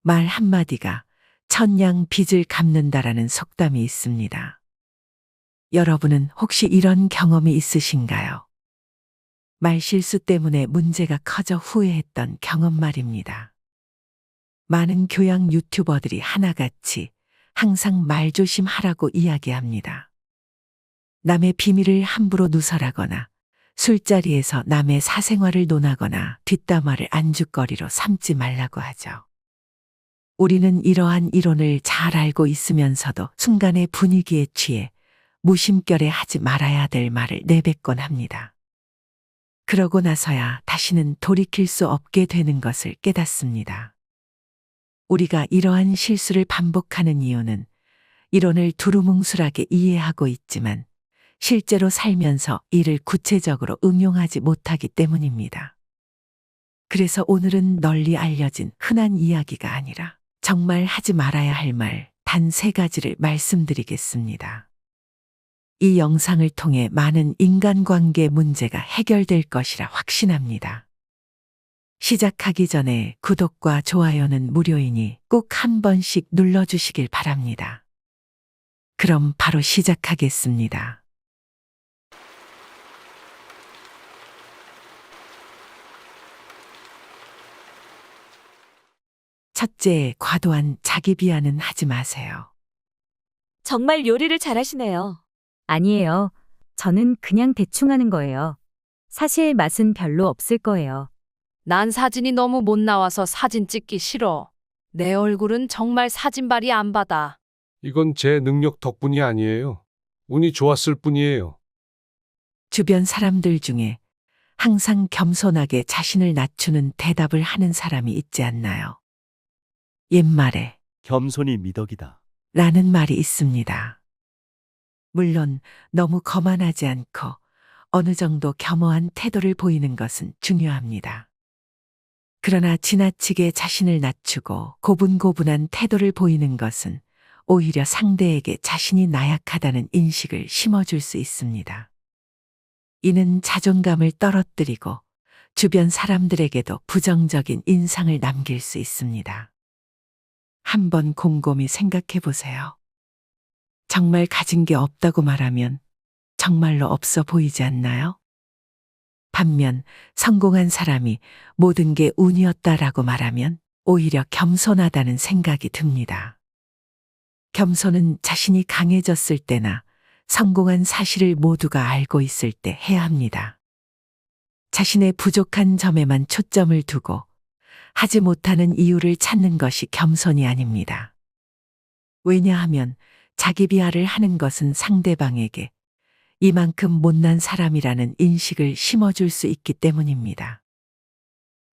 말 한마디가 천냥 빚을 갚는다라는 속담이 있습니다. 여러분은 혹시 이런 경험이 있으신가요? 말실수 때문에 문제가 커져 후회했던 경험 말입니다. 많은 교양 유튜버들이 하나같이 항상 말조심하라고 이야기합니다. 남의 비밀을 함부로 누설하거나 술자리에서 남의 사생활을 논하거나 뒷담화를 안주거리로 삼지 말라고 하죠. 우리는 이러한 이론을 잘 알고 있으면서도 순간의 분위기에 취해 무심결에 하지 말아야 될 말을 내뱉곤 합니다. 그러고 나서야 다시는 돌이킬 수 없게 되는 것을 깨닫습니다. 우리가 이러한 실수를 반복하는 이유는 이론을 두루뭉술하게 이해하고 있지만 실제로 살면서 이를 구체적으로 응용하지 못하기 때문입니다. 그래서 오늘은 널리 알려진 흔한 이야기가 아니라 정말 하지 말아야 할 말 단 3가지를 말씀드리겠습니다. 이 영상을 통해 많은 인간관계 문제가 해결될 것이라 확신합니다. 시작하기 전에 구독과 좋아요는 무료이니 꼭 한 번씩 눌러주시길 바랍니다. 그럼 바로 시작하겠습니다. 첫째, 과도한 자기 비하는 하지 마세요. 정말 요리를 잘하시네요. 아니에요. 저는 그냥 대충 하는 거예요. 사실 맛은 별로 없을 거예요. 난 사진이 너무 못 나와서 사진 찍기 싫어. 내 얼굴은 정말 사진발이 안 받아. 이건 제 능력 덕분이 아니에요. 운이 좋았을 뿐이에요. 주변 사람들 중에 항상 겸손하게 자신을 낮추는 대답을 하는 사람이 있지 않나요? 옛말에 겸손이 미덕이다. 라는 말이 있습니다. 물론 너무 거만하지 않고 어느 정도 겸허한 태도를 보이는 것은 중요합니다. 그러나 지나치게 자신을 낮추고 고분고분한 태도를 보이는 것은 오히려 상대에게 자신이 나약하다는 인식을 심어줄 수 있습니다. 이는 자존감을 떨어뜨리고 주변 사람들에게도 부정적인 인상을 남길 수 있습니다. 한번 곰곰이 생각해 보세요. 정말 가진 게 없다고 말하면 정말로 없어 보이지 않나요? 반면 성공한 사람이 모든 게 운이었다라고 말하면 오히려 겸손하다는 생각이 듭니다. 겸손은 자신이 강해졌을 때나 성공한 사실을 모두가 알고 있을 때 해야 합니다. 자신의 부족한 점에만 초점을 두고 하지 못하는 이유를 찾는 것이 겸손이 아닙니다. 왜냐하면 자기 비하를 하는 것은 상대방에게 이만큼 못난 사람이라는 인식을 심어줄 수 있기 때문입니다.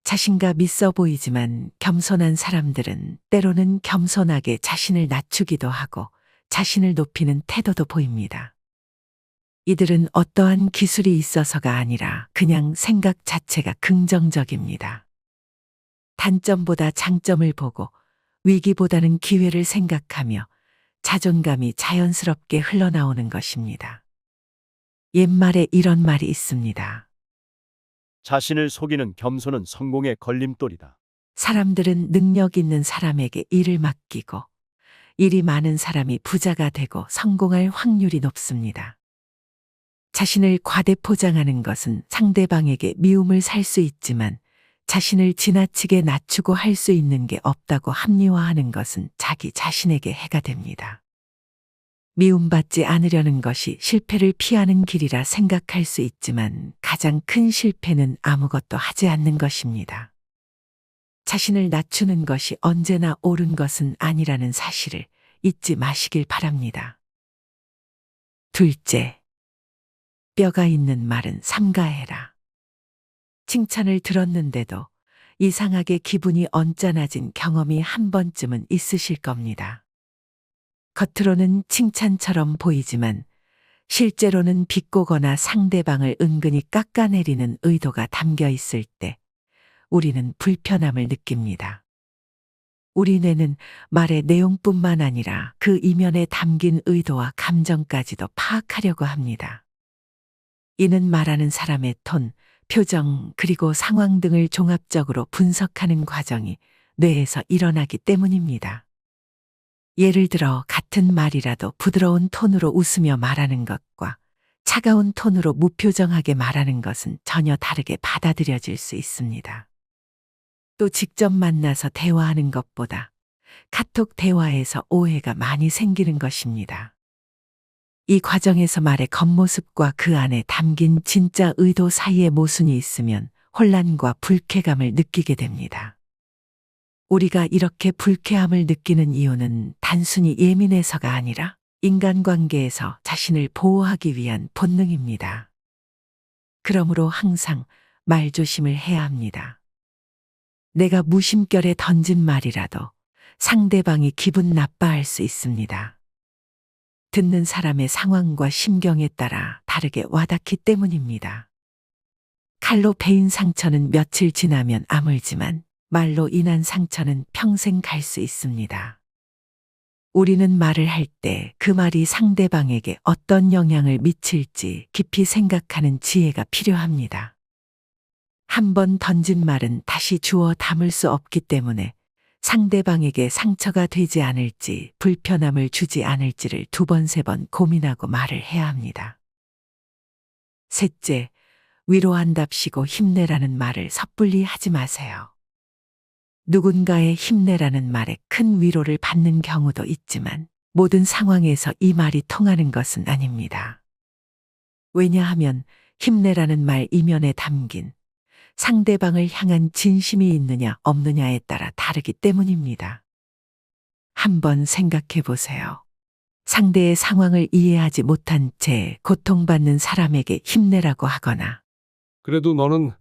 자신감 있어 보이지만 겸손한 사람들은 때로는 겸손하게 자신을 낮추기도 하고 자신을 높이는 태도도 보입니다. 이들은 어떠한 기술이 있어서가 아니라 그냥 생각 자체가 긍정적입니다. 단점보다 장점을 보고 위기보다는 기회를 생각하며 자존감이 자연스럽게 흘러나오는 것입니다. 옛말에 이런 말이 있습니다. 자신을 속이는 겸손은 성공의 걸림돌이다. 사람들은 능력 있는 사람에게 일을 맡기고 일이 많은 사람이 부자가 되고 성공할 확률이 높습니다. 자신을 과대포장하는 것은 상대방에게 미움을 살 수 있지만 자신을 지나치게 낮추고 할 수 있는 게 없다고 합리화하는 것은 자기 자신에게 해가 됩니다. 미움받지 않으려는 것이 실패를 피하는 길이라 생각할 수 있지만 가장 큰 실패는 아무것도 하지 않는 것입니다. 자신을 낮추는 것이 언제나 옳은 것은 아니라는 사실을 잊지 마시길 바랍니다. 둘째, 뼈가 있는 말은 삼가해라. 칭찬을 들었는데도 이상하게 기분이 언짢아진 경험이 한 번쯤은 있으실 겁니다. 겉으로는 칭찬처럼 보이지만 실제로는 비꼬거나 상대방을 은근히 깎아내리는 의도가 담겨 있을 때 우리는 불편함을 느낍니다. 우리 뇌는 말의 내용뿐만 아니라 그 이면에 담긴 의도와 감정까지도 파악하려고 합니다. 이는 말하는 사람의 톤, 표정, 그리고 상황 등을 종합적으로 분석하는 과정이 뇌에서 일어나기 때문입니다. 예를 들어 같은 말이라도 부드러운 톤으로 웃으며 말하는 것과 차가운 톤으로 무표정하게 말하는 것은 전혀 다르게 받아들여질 수 있습니다. 또 직접 만나서 대화하는 것보다 카톡 대화에서 오해가 많이 생기는 것입니다. 이 과정에서 말의 겉모습과 그 안에 담긴 진짜 의도 사이에 모순이 있으면 혼란과 불쾌감을 느끼게 됩니다. 우리가 이렇게 불쾌함을 느끼는 이유는 단순히 예민해서가 아니라 인간관계에서 자신을 보호하기 위한 본능입니다. 그러므로 항상 말조심을 해야 합니다. 내가 무심결에 던진 말이라도 상대방이 기분 나빠할 수 있습니다. 듣는 사람의 상황과 심경에 따라 다르게 와닿기 때문입니다. 칼로 베인 상처는 며칠 지나면 아물지만 말로 인한 상처는 평생 갈 수 있습니다. 우리는 말을 할 때 그 말이 상대방에게 어떤 영향을 미칠지 깊이 생각하는 지혜가 필요합니다. 한 번 던진 말은 다시 주워 담을 수 없기 때문에 상대방에게 상처가 되지 않을지 불편함을 주지 않을지를 2번, 3번 고민하고 말을 해야 합니다. 셋째, 위로한답시고 힘내라는 말을 섣불리 하지 마세요. 누군가의 힘내라는 말에 큰 위로를 받는 경우도 있지만 모든 상황에서 이 말이 통하는 것은 아닙니다. 왜냐하면 힘내라는 말 이면에 담긴 상대방을 향한 진심이 있느냐 없느냐에 따라 다르기 때문입니다. 한번 생각해 보세요. 상대의 상황을 이해하지 못한 채 고통받는 사람에게 힘내라고 하거나 그래도 너는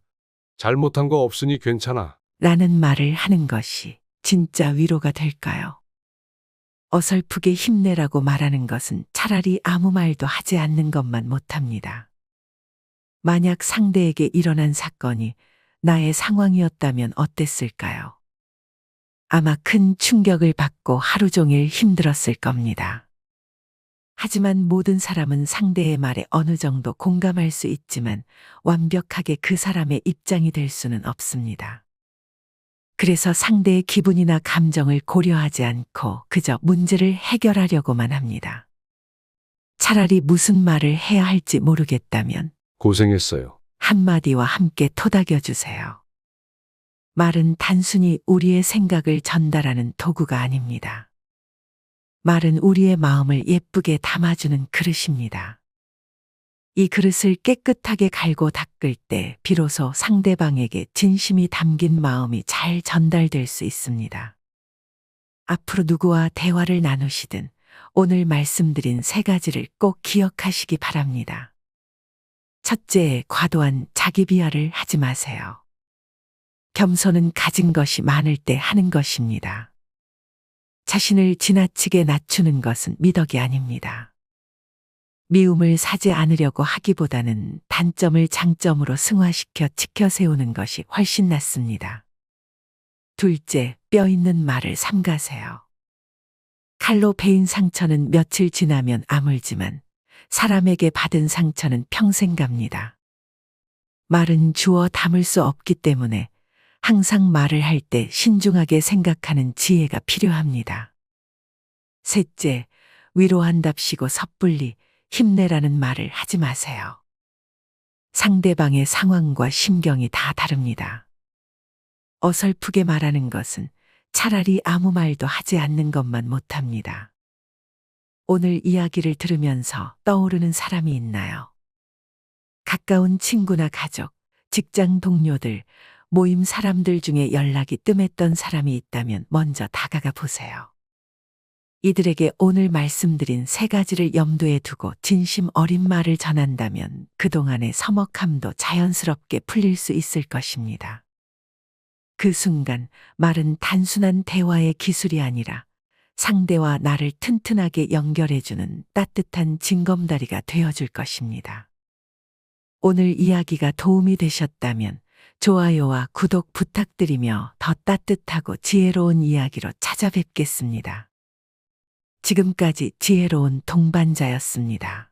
잘못한 거 없으니 괜찮아. 라는 말을 하는 것이 진짜 위로가 될까요? 어설프게 힘내라고 말하는 것은 차라리 아무 말도 하지 않는 것만 못합니다. 만약 상대에게 일어난 사건이 나의 상황이었다면 어땠을까요? 아마 큰 충격을 받고 하루 종일 힘들었을 겁니다. 하지만 모든 사람은 상대의 말에 어느 정도 공감할 수 있지만 완벽하게 그 사람의 입장이 될 수는 없습니다. 그래서 상대의 기분이나 감정을 고려하지 않고 그저 문제를 해결하려고만 합니다. 차라리 무슨 말을 해야 할지 모르겠다면 고생했어요. 한마디와 함께 토닥여 주세요. 말은 단순히 우리의 생각을 전달하는 도구가 아닙니다. 말은 우리의 마음을 예쁘게 담아주는 그릇입니다. 이 그릇을 깨끗하게 갈고 닦을 때 비로소 상대방에게 진심이 담긴 마음이 잘 전달될 수 있습니다. 앞으로 누구와 대화를 나누시든 오늘 말씀드린 3가지를 꼭 기억하시기 바랍니다. 첫째, 과도한 자기 비하를 하지 마세요. 겸손은 가진 것이 많을 때 하는 것입니다. 자신을 지나치게 낮추는 것은 미덕이 아닙니다. 미움을 사지 않으려고 하기보다는 단점을 장점으로 승화시켜 지켜 세우는 것이 훨씬 낫습니다. 둘째, 뼈 있는 말을 삼가세요. 칼로 베인 상처는 며칠 지나면 아물지만 사람에게 받은 상처는 평생 갑니다. 말은 주워 담을 수 없기 때문에 항상 말을 할 때 신중하게 생각하는 지혜가 필요합니다. 셋째, 위로한답시고 섣불리 힘내라는 말을 하지 마세요. 상대방의 상황과 심경이 다 다릅니다. 어설프게 말하는 것은 차라리 아무 말도 하지 않는 것만 못합니다. 오늘 이야기를 들으면서 떠오르는 사람이 있나요? 가까운 친구나 가족, 직장 동료들, 모임 사람들 중에 연락이 뜸했던 사람이 있다면 먼저 다가가 보세요. 이들에게 오늘 말씀드린 3가지를 염두에 두고 진심 어린 말을 전한다면 그동안의 서먹함도 자연스럽게 풀릴 수 있을 것입니다. 그 순간 말은 단순한 대화의 기술이 아니라 상대와 나를 튼튼하게 연결해주는 따뜻한 징검다리가 되어줄 것입니다. 오늘 이야기가 도움이 되셨다면 좋아요와 구독 부탁드리며 더 따뜻하고 지혜로운 이야기로 찾아뵙겠습니다. 지금까지 지혜로운 동반자였습니다.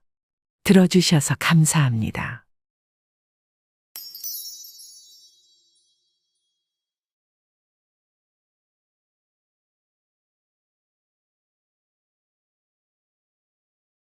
들어주셔서 감사합니다.